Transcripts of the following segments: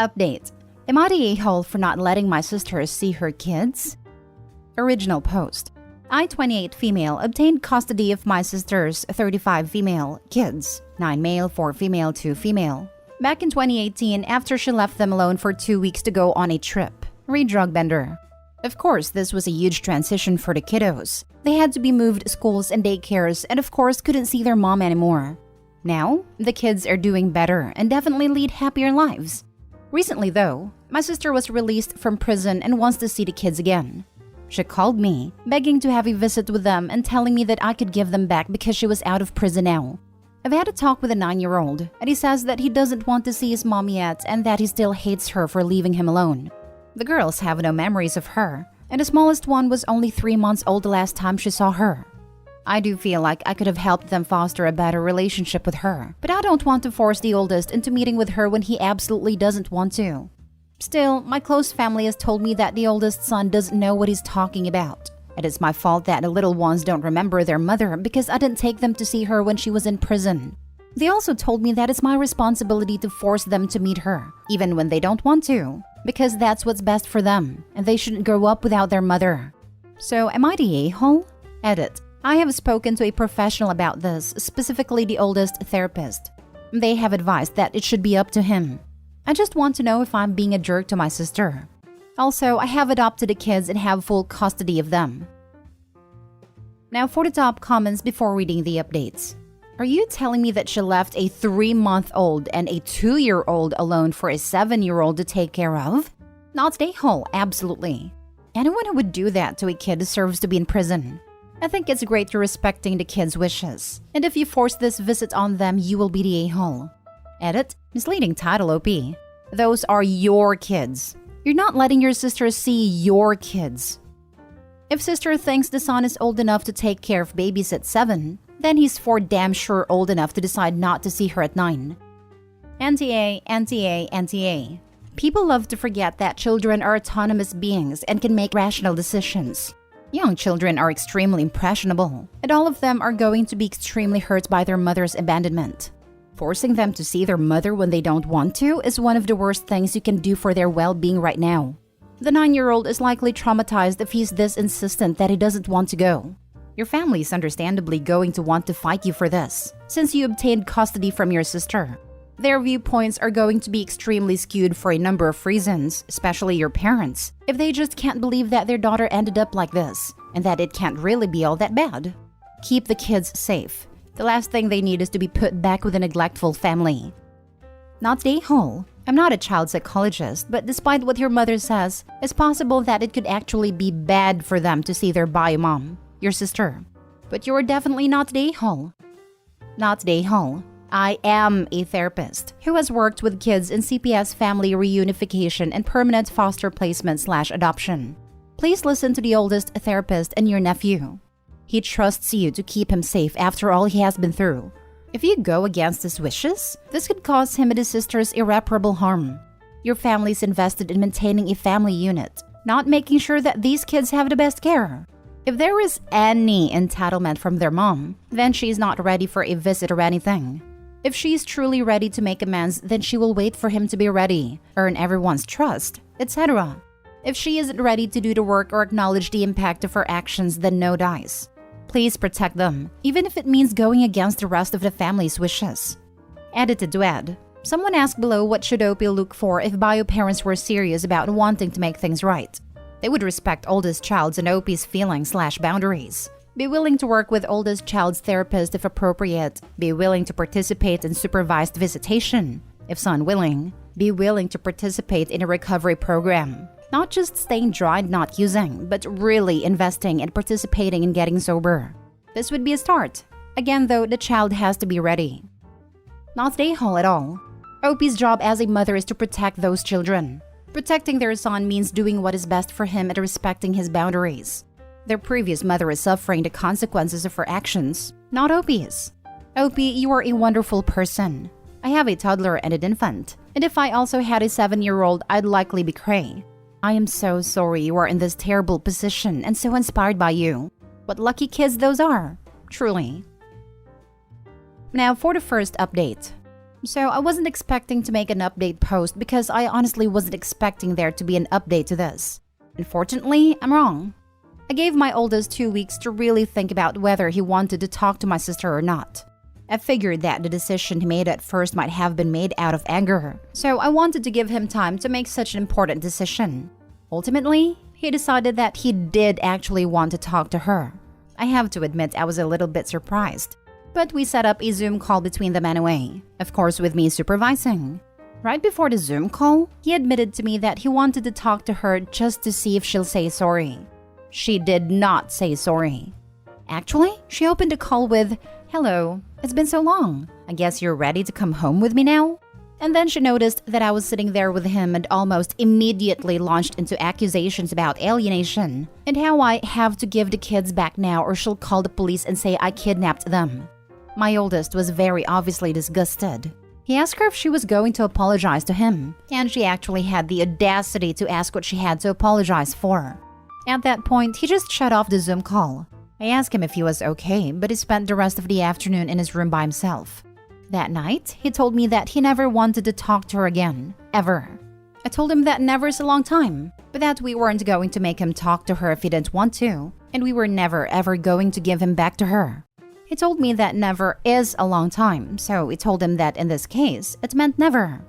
Update. Am I the a-hole for not letting my sister see her kids? Original post. I, 28 female, obtained custody of my sister's 35 female kids, 9 male, 4 female, 2 female. Back in 2018 after she left them alone for 2 weeks to go on a trip. Read drug bender. Of course, this was a huge transition for the kiddos. They had to be moved schools and daycares and of course couldn't see their mom anymore. Now, the kids are doing better and definitely lead happier lives. Recently though, my sister was released from prison and wants to see the kids again. She called me, begging to have a visit with them and telling me that I could give them back because she was out of prison now. I've had a talk with a 9-year-old and he says that he doesn't want to see his mom yet and that he still hates her for leaving him alone. The girls have no memories of her, and the smallest one was only 3 months old the last time she saw her. I do feel like I could have helped them foster a better relationship with her, but I don't want to force the oldest into meeting with her when he absolutely doesn't want to. Still, my close family has told me that the oldest son doesn't know what he's talking about. It is my fault that the little ones don't remember their mother because I didn't take them to see her when she was in prison. They also told me that it's my responsibility to force them to meet her, even when they don't want to, because that's what's best for them, and they shouldn't grow up without their mother. So am I the a-hole? Edit. I have spoken to a professional about this, specifically the oldest therapist. They have advised that it should be up to him. I just want to know if I'm being a jerk to my sister. Also, I have adopted the kids and have full custody of them. Now for the top comments before reading the updates. Are you telling me that she left a 3-month-old and a 2-year-old alone for a 7-year-old to take care of? Not the a-hole, absolutely. Anyone who would do that to a kid deserves to be in prison. I think it's great you're respecting the kids' wishes. And if you force this visit on them, you will be the a-hole. Edit. Misleading title, OP. Those are your kids. You're not letting your sister see your kids. If sister thinks the son is old enough to take care of babies at 7, then he's for damn sure old enough to decide not to see her at 9. NTA, NTA, NTA. People love to forget that children are autonomous beings and can make rational decisions. Young children are extremely impressionable, and all of them are going to be extremely hurt by their mother's abandonment. Forcing them to see their mother when they don't want to is one of the worst things you can do for their well-being right now. The 9-year-old is likely traumatized if he's this insistent that he doesn't want to go. Your family is understandably going to want to fight you for this, since you obtained custody from your sister. Their viewpoints are going to be extremely skewed for a number of reasons, especially your parents, if they just can't believe that their daughter ended up like this, and that it can't really be all that bad. Keep the kids safe. The last thing they need is to be put back with a neglectful family. Not the a-hole. I'm not a child psychologist, but despite what your mother says, it's possible that it could actually be bad for them to see their bio mom, your sister. But you're definitely not the a-hole. Not the a-hole. I am a therapist who has worked with kids in CPS family reunification and permanent foster placement/adoption. Please listen to the oldest therapist and your nephew. He trusts you to keep him safe after all he has been through. If you go against his wishes, this could cause him and his sisters irreparable harm. Your family's invested in maintaining a family unit, not making sure that these kids have the best care. If there is any entitlement from their mom, then she's not ready for a visit or anything. If she's truly ready to make amends, then she will wait for him to be ready, earn everyone's trust, etc. If she isn't ready to do the work or acknowledge the impact of her actions, then no dice. Please protect them, even if it means going against the rest of the family's wishes. Edited to add. Someone asked below what should OP look for if bio parents were serious about wanting to make things right. They would respect oldest child's and OP's feelings/boundaries. Be willing to work with oldest child's therapist if appropriate. Be willing to participate in supervised visitation. If so unwilling, be willing to participate in a recovery program. Not just staying dry and not using, but really investing and participating in getting sober. This would be a start. Again though, the child has to be ready. Not the a-hole at all. OP's job as a mother is to protect those children. Protecting their son means doing what is best for him and respecting his boundaries. Their previous mother is suffering the consequences of her actions, not OP's. OP, you are a wonderful person. I have a toddler and an infant, and if I also had a 7-year-old, I'd likely be cray. I am so sorry you are in this terrible position and so inspired by you. What lucky kids those are, truly. Now for the first update. So I wasn't expecting to make an update post because I honestly wasn't expecting there to be an update to this. Unfortunately, I'm wrong. I gave my oldest 2 weeks to really think about whether he wanted to talk to my sister or not. I figured that the decision he made at first might have been made out of anger, so I wanted to give him time to make such an important decision. Ultimately, he decided that he did actually want to talk to her. I have to admit I was a little bit surprised. But we set up a Zoom call between them anyway, of course with me supervising. Right before the Zoom call, he admitted to me that he wanted to talk to her just to see if she'll say sorry. She did not say sorry. Actually, she opened the call with, "Hello, it's been so long. I guess you're ready to come home with me now?" And then she noticed that I was sitting there with him and almost immediately launched into accusations about alienation and how I have to give the kids back now or she'll call the police and say I kidnapped them. My oldest was very obviously disgusted. He asked her if she was going to apologize to him, and she actually had the audacity to ask what she had to apologize for. At that point, he just shut off the Zoom call. I asked him if he was okay, but he spent the rest of the afternoon in his room by himself. That night, he told me that he never wanted to talk to her again, ever. I told him that never is a long time, but that we weren't going to make him talk to her if he didn't want to, and we were never ever going to give him back to her. He told me that never is a long time, so we told him that in this case, it meant never.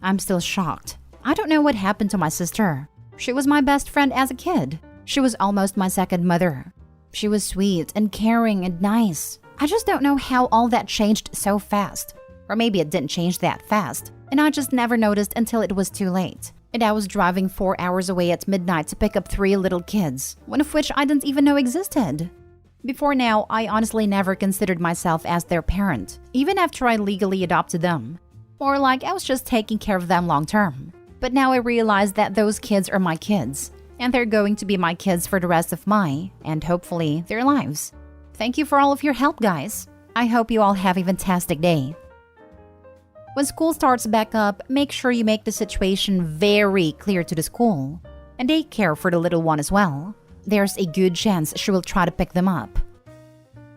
I'm still shocked. I don't know what happened to my sister. She was my best friend as a kid. She was almost my second mother. She was sweet and caring and nice. I just don't know how all that changed so fast. Or maybe it didn't change that fast, and I just never noticed until it was too late. And I was driving 4 hours away at midnight to pick up 3 little kids, one of which I didn't even know existed. Before now, I honestly never considered myself as their parent, even after I legally adopted them. More like I was just taking care of them long term. But now I realize that those kids are my kids, and they're going to be my kids for the rest of my, and hopefully, their lives. Thank you for all of your help, guys. I hope you all have a fantastic day. When school starts back up, make sure you make the situation very clear to the school. And they care for the little one as well. There's a good chance she will try to pick them up.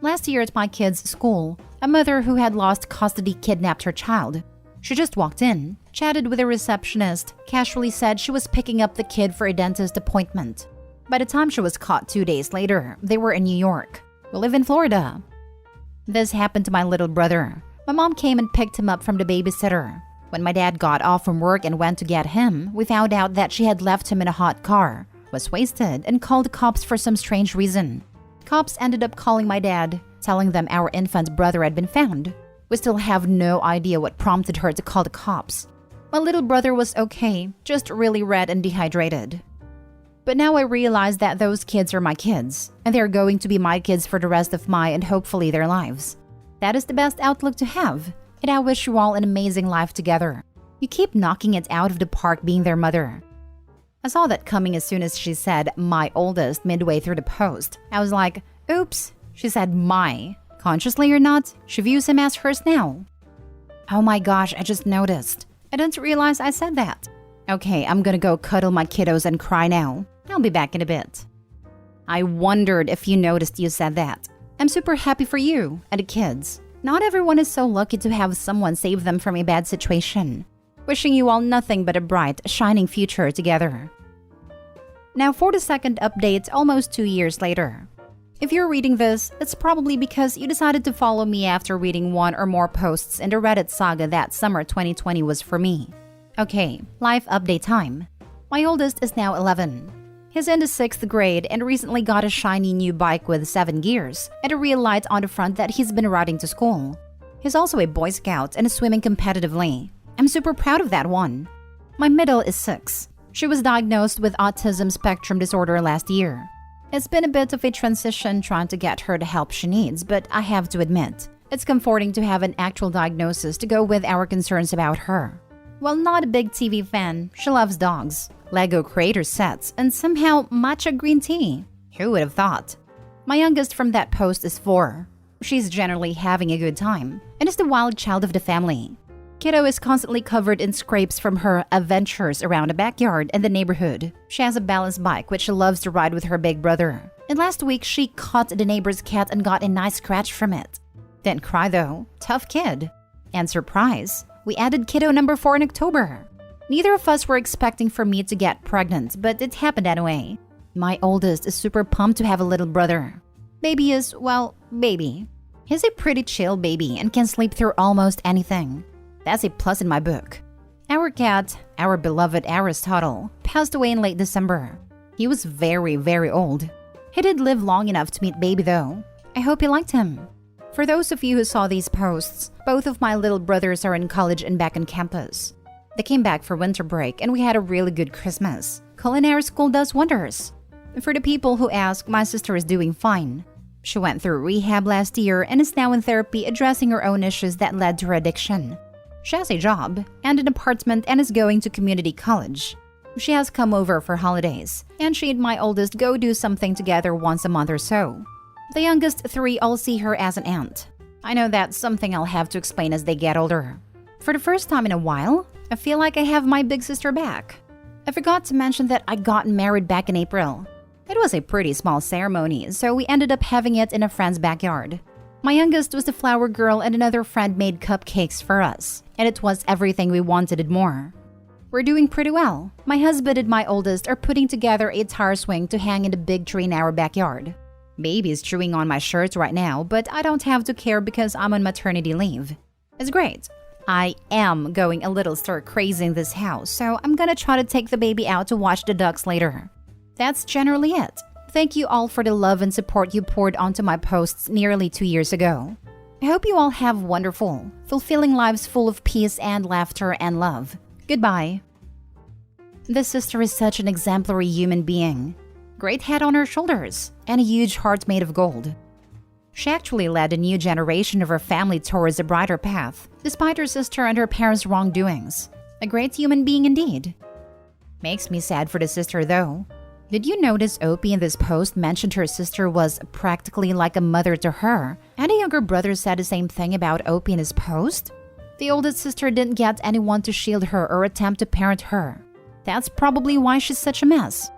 Last year at my kid's school, a mother who had lost custody kidnapped her child. She just walked in, chatted with a receptionist, casually said she was picking up the kid for a dentist appointment. By the time she was caught 2 days later, they were in New York. We live in Florida. This happened to my little brother. My mom came and picked him up from the babysitter. When my dad got off from work and went to get him, we found out that she had left him in a hot car, was wasted, and called the cops for some strange reason. Cops ended up calling my dad, telling them our infant brother had been found. We still have no idea what prompted her to call the cops. My little brother was okay, just really red and dehydrated. But now I realize that those kids are my kids, and they're going to be my kids for the rest of my and hopefully their lives. That is the best outlook to have, and I wish you all an amazing life together. You keep knocking it out of the park being their mother. I saw that coming as soon as she said my oldest midway through the post. I was like, oops, she said my. Consciously or not, she views him as hers now. Oh my gosh, I just noticed. I didn't realize I said that. Okay, I'm gonna go cuddle my kiddos and cry now. I'll be back in a bit. I wondered if you noticed you said that. I'm super happy for you and the kids. Not everyone is so lucky to have someone save them from a bad situation. Wishing you all nothing but a bright, shining future together. Now for the second update almost 2 years later. If you're reading this, it's probably because you decided to follow me after reading one or more posts in the Reddit saga that summer 2020 was for me. Okay, life update time. My oldest is now 11. He's in the 6th grade and recently got a shiny new bike with 7 gears and a real light on the front that he's been riding to school. He's also a Boy Scout and is swimming competitively. I'm super proud of that one. My middle is 6. She was diagnosed with autism spectrum disorder last year. It's been a bit of a transition trying to get her the help she needs, but I have to admit, it's comforting to have an actual diagnosis to go with our concerns about her. While not a big TV fan, she loves dogs, Lego creator sets, and somehow matcha green tea. Who would have thought? My youngest from that post is 4. She's generally having a good time, and is the wild child of the family. Kiddo is constantly covered in scrapes from her adventures around the backyard and the neighborhood. She has a balance bike which she loves to ride with her big brother. And last week, she caught the neighbor's cat and got a nice scratch from it. Didn't cry though. Tough kid. And surprise, We added kiddo number 4 in October. Neither of us were expecting for me to get pregnant, but it happened anyway. My oldest is super pumped to have a little brother. Baby is, well, baby. He's a pretty chill baby and can sleep through almost anything. That's a plus in my book. Our cat, our beloved Aristotle, passed away in late December. He was very, very old. He did live long enough to meet baby though. I hope you liked him. For those of you who saw these posts, both of my little brothers are in college and back on campus. They came back for winter break and we had a really good Christmas. Culinary school does wonders. For the people who ask, my sister is doing fine. She went through rehab last year and is now in therapy addressing her own issues that led to her addiction. She has a job and an apartment and is going to community college. She has come over for holidays, and she and my oldest go do something together once a month or so. The youngest 3 all see her as an aunt. I know that's something I'll have to explain as they get older. For the first time in a while, I feel like I have my big sister back. I forgot to mention that I got married back in April. It was a pretty small ceremony, so we ended up having it in a friend's backyard. My youngest was the flower girl and another friend made cupcakes for us, and it was everything we wanted and more. We're doing pretty well. My husband and my oldest are putting together a tire swing to hang in the big tree in our backyard. Baby is chewing on my shirt right now, but I don't have to care because I'm on maternity leave. It's great. I am going a little stir crazy in this house, so I'm gonna try to take the baby out to watch the ducks later. That's generally it. Thank you all for the love and support you poured onto my posts nearly 2 years ago. I hope you all have wonderful, fulfilling lives full of peace and laughter and love. Goodbye. This sister is such an exemplary human being. Great head on her shoulders, and a huge heart made of gold. She actually led a new generation of her family towards a brighter path, despite her sister and her parents' wrongdoings. A great human being indeed. Makes me sad for the sister though. Did you notice Opie in this post mentioned her sister was practically like a mother to her, and a younger brother said the same thing about Opie in his post? The oldest sister didn't get anyone to shield her or attempt to parent her. That's probably why she's such a mess.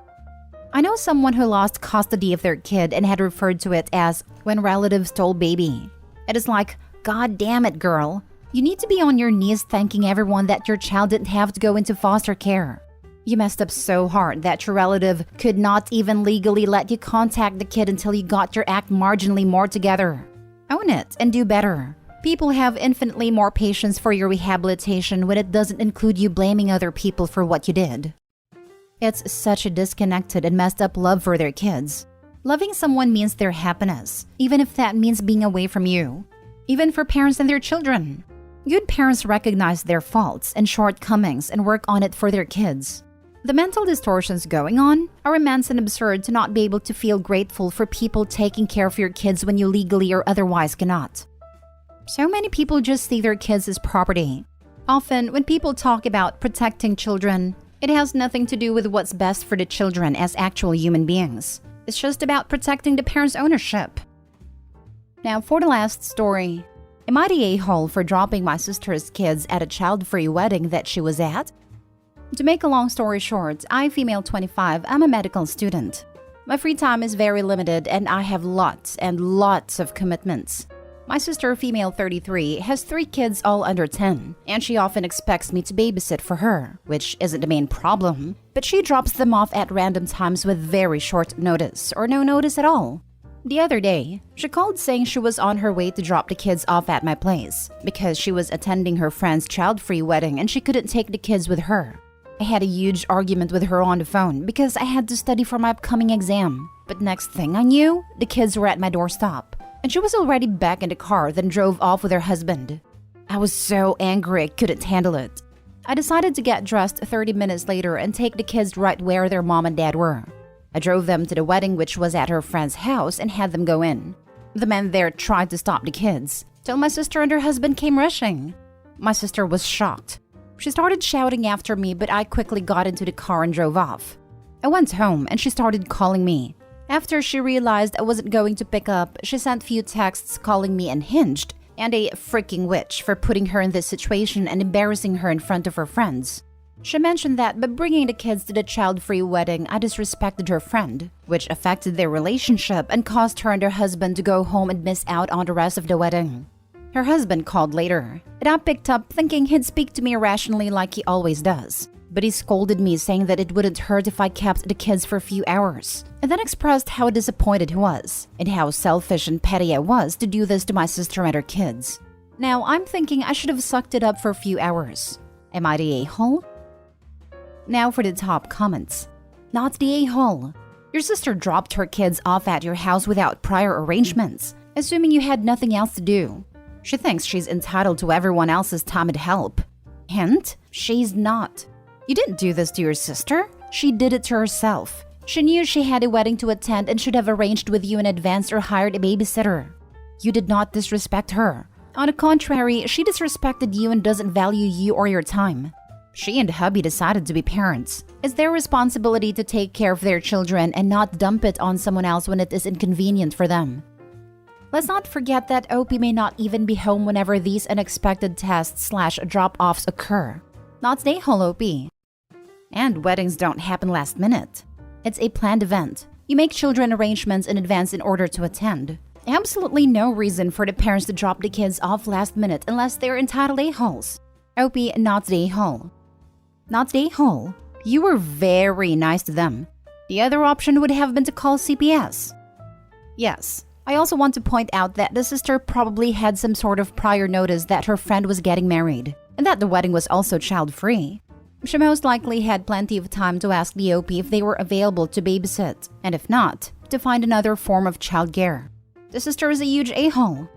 I know someone who lost custody of their kid and had referred to it as when relatives stole baby. It is like, God damn it, girl. You need to be on your knees thanking everyone that your child didn't have to go into foster care. You messed up so hard that your relative could not even legally let you contact the kid until you got your act marginally more together. Own it and do better. People have infinitely more patience for your rehabilitation when it doesn't include you blaming other people for what you did. It's such a disconnected and messed up love for their kids. Loving someone means their happiness, even if that means being away from you. Even for parents and their children. Good parents recognize their faults and shortcomings and work on it for their kids. The mental distortions going on are immense and absurd to not be able to feel grateful for people taking care of your kids when you legally or otherwise cannot. So many people just see their kids as property. Often, when people talk about protecting children, it has nothing to do with what's best for the children as actual human beings. It's just about protecting the parents' ownership. Now, for the last story. Am I the a-hole for dropping my sister's kids at a child-free wedding that she was at? To make a long story short, I, female 25, am a medical student. My free time is very limited and I have lots and lots of commitments. My sister, female 33, has 3 kids all under 10, and she often expects me to babysit for her, which isn't the main problem, but she drops them off at random times with very short notice, or no notice at all. The other day, she called saying she was on her way to drop the kids off at my place, because she was attending her friend's child-free wedding and she couldn't take the kids with her. I had a huge argument with her on the phone because I had to study for my upcoming exam. But next thing I knew, the kids were at my doorstep. And she was already back in the car, then drove off with her husband. I was so angry I couldn't handle it. I decided to get dressed 30 minutes later and take the kids right where their mom and dad were. I drove them to the wedding, which was at her friend's house, and had them go in. The men there tried to stop the kids, till my sister and her husband came rushing. My sister was shocked. She started shouting after me, but I quickly got into the car and drove off. I went home and she started calling me. After she realized I wasn't going to pick up, she sent few texts calling me unhinged and a freaking witch for putting her in this situation and embarrassing her in front of her friends. She mentioned that by bringing the kids to the child-free wedding, I disrespected her friend, which affected their relationship and caused her and her husband to go home and miss out on the rest of the wedding. Her husband called later. It I picked up thinking he'd speak to me irrationally like he always does. But he scolded me, saying that it wouldn't hurt if I kept the kids for a few hours, and then expressed how disappointed he was, and how selfish and petty I was to do this to my sister and her kids. Now, I'm thinking I should have sucked it up for a few hours. Am I the a-hole? Now for the top comments. Not the a-hole. Your sister dropped her kids off at your house without prior arrangements, assuming you had nothing else to do. She thinks she's entitled to everyone else's time and help. Hint, she's not. You didn't do this to your sister. She did it to herself. She knew she had a wedding to attend and should have arranged with you in advance or hired a babysitter. You did not disrespect her. On the contrary, she disrespected you and doesn't value you or your time. She and hubby decided to be parents. It's their responsibility to take care of their children and not dump it on someone else when it is inconvenient for them. Let's not forget that OP may not even be home whenever these unexpected tests/drop-offs occur. Not stay home, OP. And weddings don't happen last minute. It's a planned event. You make children arrangements in advance in order to attend. Absolutely no reason for the parents to drop the kids off last minute unless they're entitled a-holes. OP, not the a-hole. Not the a-hole. You were very nice to them. The other option would have been to call CPS. Yes, I also want to point out that the sister probably had some sort of prior notice that her friend was getting married, and that the wedding was also child-free. She most likely had plenty of time to ask the OP if they were available to babysit, and if not, to find another form of childcare. The sister is a huge a-hole.